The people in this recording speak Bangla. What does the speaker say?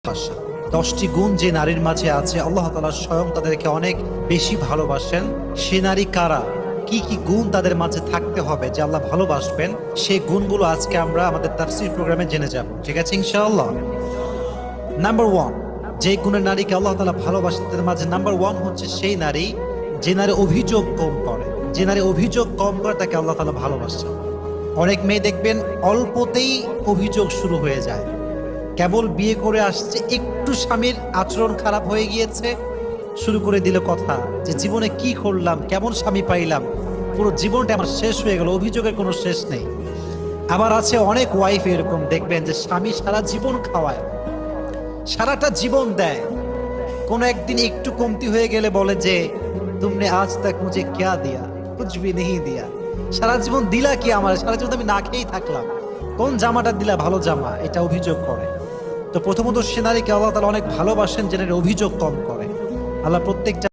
ভালোবাসা 10টি গুণ যে নারীর মাঝে আছে, আল্লাহ তাআলা স্বয়ং তাদেরকে অনেক বেশি ভালোবাসেন। সে নারী কারা, কি কি গুণ তাদের মাঝে থাকতে হবে যে আল্লাহ ভালোবাসবেন, সেই গুণগুলো আজকে আমরা আমাদের তাফসীর প্রোগ্রামে জেনে যাব। ঠিক আছে ইনশাআল্লাহ। নাম্বার 1, যে গুণের নারীকে আল্লাহ তাআলা ভালোবাসেন তাদের মাঝে নাম্বার 1 হচ্ছে সেই নারী যে নারী অভিযোগ কম করে। যে নারী অভিযোগ কম করে তাকে আল্লাহ তাআলা ভালোবাসেন। অনেক মেয়ে দেখবেন অল্পতেই অভিযোগ শুরু হয়ে যায়। কেবল বিয়ে করে আসছে, একটু স্বামীর আচরণ খারাপ হয়ে গিয়েছে, শুরু করে দিল কথা যে জীবনে কি করলাম, কেমন স্বামী পাইলাম, পুরো জীবনটা আমার শেষ হয়ে গেল, অভিযোগের কোনো শেষ নেই। আবার আছে অনেক ওয়াইফ এরকম দেখবেন যে স্বামী সারা জীবন খাওয়ায়, সারাটা জীবন দেয়, কোনো একদিন একটু কমতি হয়ে গেলে বলে যে তুমনে আজ তক মুঝে ক্যা দিয়া, কুছ ভি নেহি দিয়া। সারা জীবন দিলা কি আমার, সারা জীবন আমি না খেয়েই থাকলাম, কোন জামাটা দিলা ভালো জামা, এটা অভিযোগ করে। তো প্রথমত সে নারীকে আল্লাহ তাআলা অনেক ভালোবাসেন যে নারী অভিযোগ কম করে। আল্লাহ প্রত্যেকটা